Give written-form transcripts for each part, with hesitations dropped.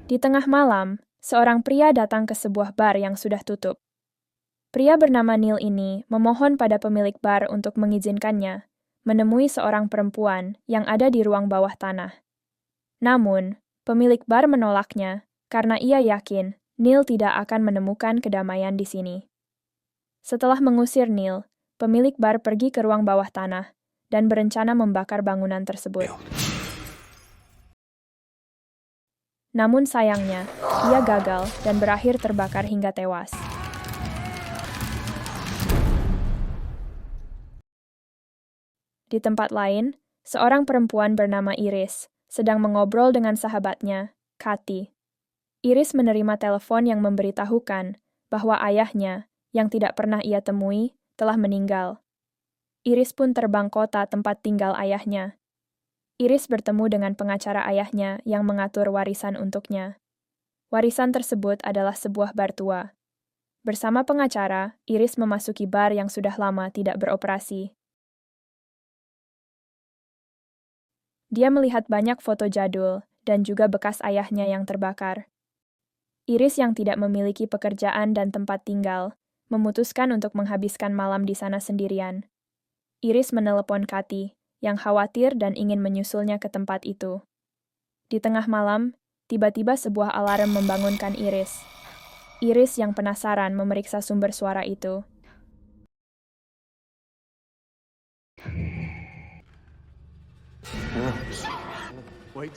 Di tengah malam, seorang pria datang ke sebuah bar yang sudah tutup. Pria bernama Neil ini memohon pada pemilik bar untuk mengizinkannya menemui seorang perempuan yang ada di ruang bawah tanah. Namun, pemilik bar menolaknya karena ia yakin Neil tidak akan menemukan kedamaian di sini. Setelah mengusir Neil, pemilik bar pergi ke ruang bawah tanah dan berencana membakar bangunan tersebut. Namun sayangnya, ia gagal dan berakhir terbakar hingga tewas. Di tempat lain, seorang perempuan bernama Iris sedang mengobrol dengan sahabatnya, Kathy. Iris menerima telepon yang memberitahukan bahwa ayahnya, yang tidak pernah ia temui, telah meninggal. Iris pun terbang kota tempat tinggal ayahnya. Iris bertemu dengan pengacara ayahnya yang mengatur warisan untuknya. Warisan tersebut adalah sebuah bar tua. Bersama pengacara, Iris memasuki bar yang sudah lama tidak beroperasi. Dia melihat banyak foto jadul dan juga bekas ayahnya yang terbakar. Iris yang tidak memiliki pekerjaan dan tempat tinggal, memutuskan untuk menghabiskan malam di sana sendirian. Iris menelepon Kathy, yang khawatir dan ingin menyusulnya ke tempat itu. Di tengah malam, tiba-tiba sebuah alarm membangunkan Iris. Iris yang penasaran memeriksa sumber suara itu.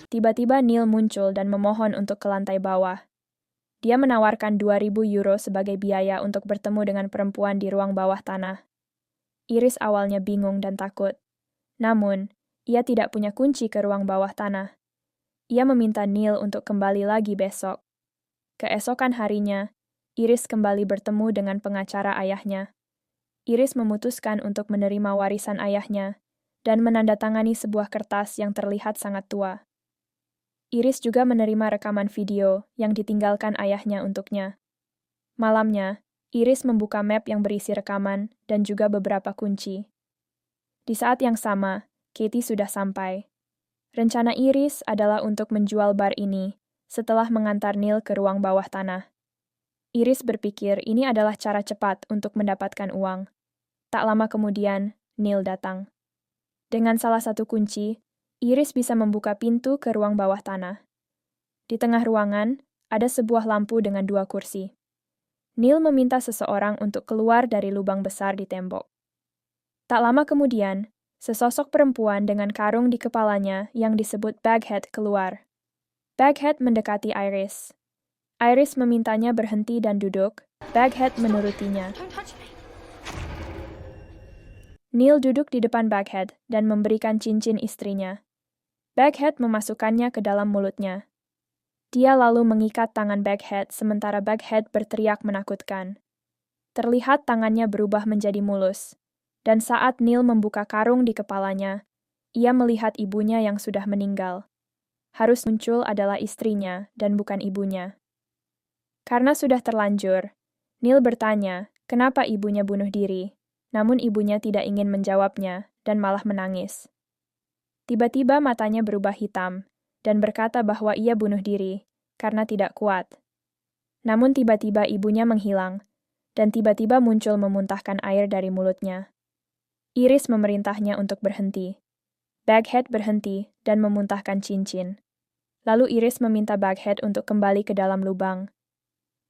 Tiba-tiba Neil muncul dan memohon untuk ke lantai bawah. Dia menawarkan 2.000 euro sebagai biaya untuk bertemu dengan perempuan di ruang bawah tanah. Iris awalnya bingung dan takut. Namun, ia tidak punya kunci ke ruang bawah tanah. Ia meminta Neil untuk kembali lagi besok. Keesokan harinya, Iris kembali bertemu dengan pengacara ayahnya. Iris memutuskan untuk menerima warisan ayahnya dan menandatangani sebuah kertas yang terlihat sangat tua. Iris juga menerima rekaman video yang ditinggalkan ayahnya untuknya. Malamnya, Iris membuka map yang berisi rekaman dan juga beberapa kunci. Di saat yang sama, Katie sudah sampai. Rencana Iris adalah untuk menjual bar ini setelah mengantar Neil ke ruang bawah tanah. Iris berpikir ini adalah cara cepat untuk mendapatkan uang. Tak lama kemudian, Neil datang. Dengan salah satu kunci, Iris bisa membuka pintu ke ruang bawah tanah. Di tengah ruangan, ada sebuah lampu dengan 2 kursi. Neil meminta seseorang untuk keluar dari lubang besar di tembok. Tak lama kemudian, sesosok perempuan dengan karung di kepalanya yang disebut Baghead keluar. Baghead mendekati Iris. Iris memintanya berhenti dan duduk. Baghead menurutinya. Neil duduk di depan Baghead dan memberikan cincin istrinya. Baghead memasukkannya ke dalam mulutnya. Dia lalu mengikat tangan Baghead sementara Baghead berteriak menakutkan. Terlihat tangannya berubah menjadi mulus. Dan saat Neil membuka karung di kepalanya, ia melihat ibunya yang sudah meninggal. Harus muncul adalah istrinya dan bukan ibunya. Karena sudah terlanjur, Neil bertanya kenapa ibunya bunuh diri, namun ibunya tidak ingin menjawabnya dan malah menangis. Tiba-tiba matanya berubah hitam dan berkata bahwa ia bunuh diri karena tidak kuat. Namun tiba-tiba ibunya menghilang dan tiba-tiba muncul memuntahkan air dari mulutnya. Iris memerintahnya untuk berhenti. Baghead berhenti dan memuntahkan cincin. Lalu Iris meminta Baghead untuk kembali ke dalam lubang.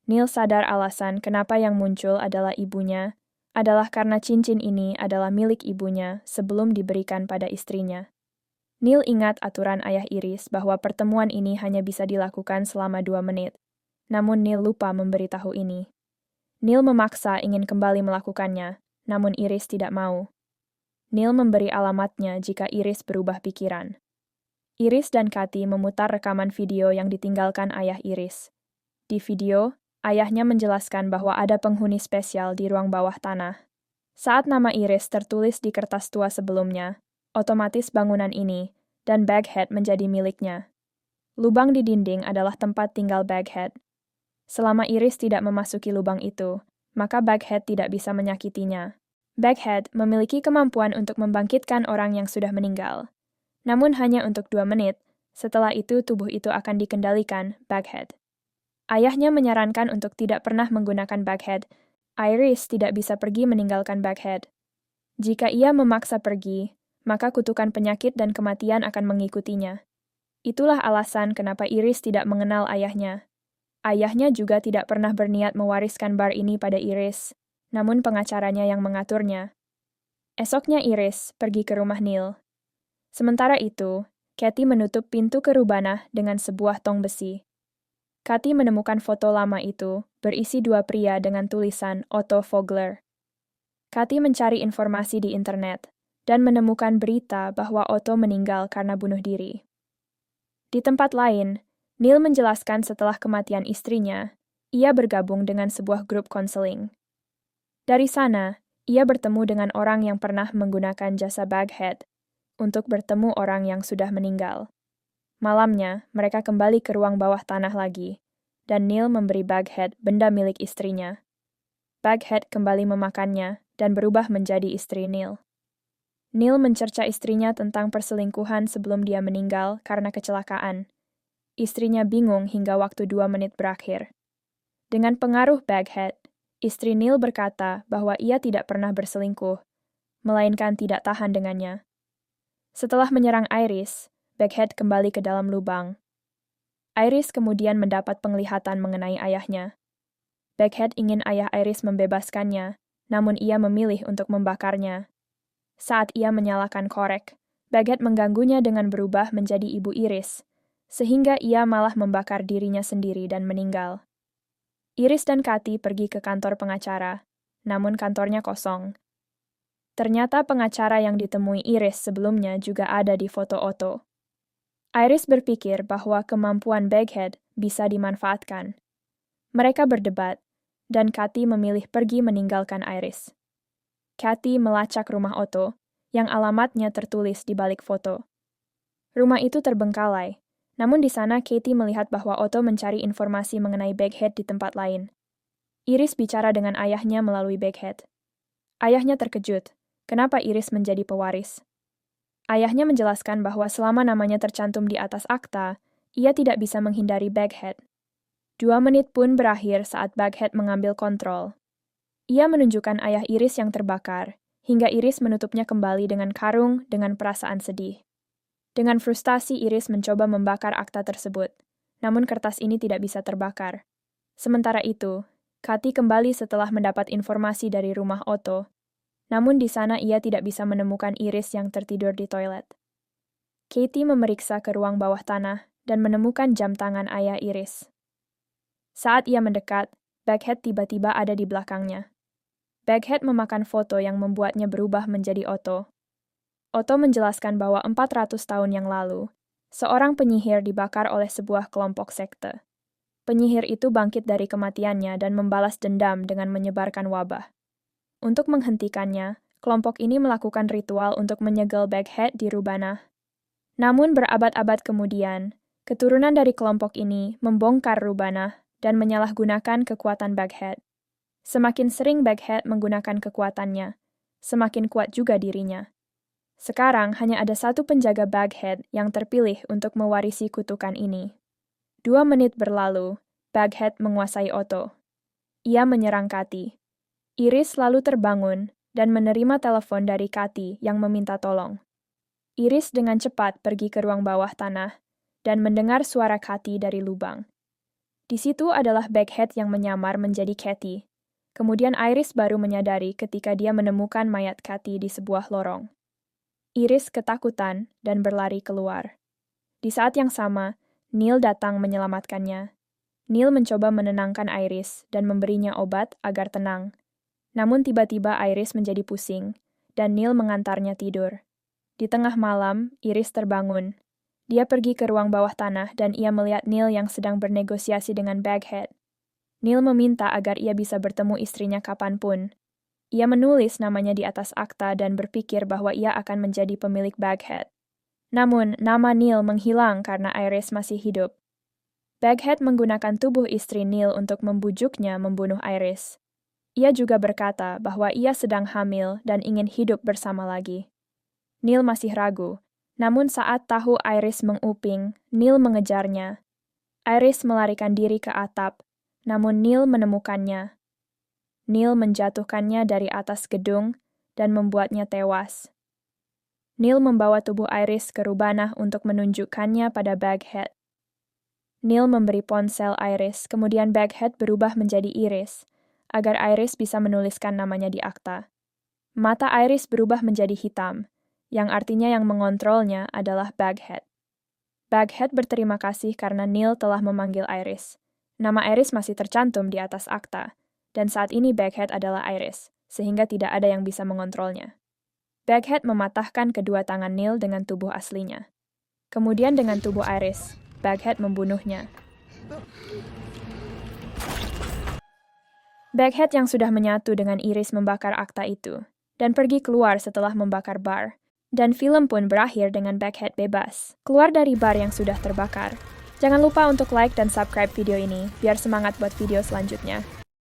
Neil sadar alasan kenapa yang muncul adalah ibunya, adalah karena cincin ini adalah milik ibunya sebelum diberikan pada istrinya. Neil ingat aturan ayah Iris bahwa pertemuan ini hanya bisa dilakukan selama 2 menit. Namun Neil lupa memberitahu ini. Neil memaksa ingin kembali melakukannya, namun Iris tidak mau. Neil memberi alamatnya jika Iris berubah pikiran. Iris dan Kathy memutar rekaman video yang ditinggalkan ayah Iris. Di video, ayahnya menjelaskan bahwa ada penghuni spesial di ruang bawah tanah. Saat nama Iris tertulis di kertas tua sebelumnya, otomatis bangunan ini dan Baghead menjadi miliknya. Lubang di dinding adalah tempat tinggal Baghead. Selama Iris tidak memasuki lubang itu, maka Baghead tidak bisa menyakitinya. Baghead memiliki kemampuan untuk membangkitkan orang yang sudah meninggal. Namun hanya untuk 2 menit, Setelah itu tubuh itu akan dikendalikan Baghead. Ayahnya menyarankan untuk tidak pernah menggunakan Baghead. Iris tidak bisa pergi meninggalkan Baghead. Jika ia memaksa pergi, maka kutukan penyakit dan kematian akan mengikutinya. Itulah alasan kenapa Iris tidak mengenal ayahnya. Ayahnya juga tidak pernah berniat mewariskan bar ini pada Iris, namun pengacaranya yang mengaturnya. Esoknya Iris pergi ke rumah Neil. Sementara itu, Katie menutup pintu ke Rubana dengan sebuah tong besi. Katie menemukan foto lama itu, berisi dua pria dengan tulisan Otto Vogler. Katie mencari informasi di internet, dan menemukan berita bahwa Otto meninggal karena bunuh diri. Di tempat lain, Neil menjelaskan setelah kematian istrinya, ia bergabung dengan sebuah grup konseling. Dari sana, ia bertemu dengan orang yang pernah menggunakan jasa Baghead untuk bertemu orang yang sudah meninggal. Malamnya, mereka kembali ke ruang bawah tanah lagi, dan Neil memberi Baghead benda milik istrinya. Baghead kembali memakannya dan berubah menjadi istri Neil. Neil mencerca istrinya tentang perselingkuhan sebelum dia meninggal karena kecelakaan. Istrinya bingung hingga waktu 2 menit berakhir. Dengan pengaruh Baghead, istri Neil berkata bahwa ia tidak pernah berselingkuh, melainkan tidak tahan dengannya. Setelah menyerang Iris, Baghead kembali ke dalam lubang. Iris kemudian mendapat penglihatan mengenai ayahnya. Baghead ingin ayah Iris membebaskannya, namun ia memilih untuk membakarnya. Saat ia menyalakan korek, Baghead mengganggunya dengan berubah menjadi ibu Iris, sehingga ia malah membakar dirinya sendiri dan meninggal. Iris dan Katie pergi ke kantor pengacara, namun kantornya kosong. Ternyata pengacara yang ditemui Iris sebelumnya juga ada di foto Otto. Iris berpikir bahwa kemampuan Baghead bisa dimanfaatkan. Mereka berdebat, dan Katie memilih pergi meninggalkan Iris. Katie melacak rumah Otto, yang alamatnya tertulis di balik foto. Rumah itu terbengkalai, namun di sana Katie melihat bahwa Otto mencari informasi mengenai Baghead di tempat lain. Iris bicara dengan ayahnya melalui Baghead. Ayahnya terkejut, kenapa Iris menjadi pewaris. Ayahnya menjelaskan bahwa selama namanya tercantum di atas akta, ia tidak bisa menghindari Baghead. 2 menit pun berakhir saat Baghead mengambil kontrol. Ia menunjukkan ayah Iris yang terbakar, hingga Iris menutupnya kembali dengan karung dengan perasaan sedih. Dengan frustasi Iris mencoba membakar akta tersebut, namun kertas ini tidak bisa terbakar. Sementara itu, Katie kembali setelah mendapat informasi dari rumah Otto, namun di sana ia tidak bisa menemukan Iris yang tertidur di toilet. Katie memeriksa ke ruang bawah tanah dan menemukan jam tangan ayah Iris. Saat ia mendekat, Baghead tiba-tiba ada di belakangnya. Baghead memakan foto yang membuatnya berubah menjadi Otto. Otto menjelaskan bahwa 400 tahun yang lalu, seorang penyihir dibakar oleh sebuah kelompok sekte. Penyihir itu bangkit dari kematiannya dan membalas dendam dengan menyebarkan wabah. Untuk menghentikannya, kelompok ini melakukan ritual untuk menyegel Baghead di Rubana. Namun berabad-abad kemudian, keturunan dari kelompok ini membongkar Rubana dan menyalahgunakan kekuatan Baghead. Semakin sering Baghead menggunakan kekuatannya, semakin kuat juga dirinya. Sekarang hanya ada satu penjaga Baghead yang terpilih untuk mewarisi kutukan ini. 2 menit berlalu, Baghead menguasai Otto. Ia menyerang Katie. Iris lalu terbangun dan menerima telepon dari Katie yang meminta tolong. Iris dengan cepat pergi ke ruang bawah tanah dan mendengar suara Katie dari lubang. Di situ adalah Baghead yang menyamar menjadi Katie. Kemudian Iris baru menyadari ketika dia menemukan mayat Katie di sebuah lorong. Iris ketakutan dan berlari keluar. Di saat yang sama, Neil datang menyelamatkannya. Neil mencoba menenangkan Iris dan memberinya obat agar tenang. Namun tiba-tiba Iris menjadi pusing, dan Neil mengantarnya tidur. Di tengah malam, Iris terbangun. Dia pergi ke ruang bawah tanah dan ia melihat Neil yang sedang bernegosiasi dengan Baghead. Neil meminta agar ia bisa bertemu istrinya kapanpun. Ia menulis namanya di atas akta dan berpikir bahwa ia akan menjadi pemilik Baghead. Namun, nama Neil menghilang karena Iris masih hidup. Baghead menggunakan tubuh istri Neil untuk membujuknya membunuh Iris. Ia juga berkata bahwa ia sedang hamil dan ingin hidup bersama lagi. Neil masih ragu, Namun saat tahu Iris menguping, Neil mengejarnya. Iris melarikan diri ke atap, namun Neil menemukannya. Neil menjatuhkannya dari atas gedung dan membuatnya tewas. Neil membawa tubuh Iris ke Rubanah untuk menunjukkannya pada Baghead. Neil memberi ponsel Iris, kemudian Baghead berubah menjadi Iris, agar Iris bisa menuliskan namanya di akta. Mata Iris berubah menjadi hitam, yang artinya yang mengontrolnya adalah Baghead. Baghead berterima kasih karena Neil telah memanggil Iris. Nama Iris masih tercantum di atas akta, dan saat ini Baghead adalah Iris, sehingga tidak ada yang bisa mengontrolnya. Baghead mematahkan kedua tangan Neil dengan tubuh aslinya. Kemudian dengan tubuh Iris, Baghead membunuhnya. Baghead yang sudah menyatu dengan Iris membakar akta itu, dan pergi keluar setelah membakar bar. Dan film pun berakhir dengan Baghead bebas, keluar dari bar yang sudah terbakar. Jangan lupa untuk like dan subscribe video ini, biar semangat buat video selanjutnya.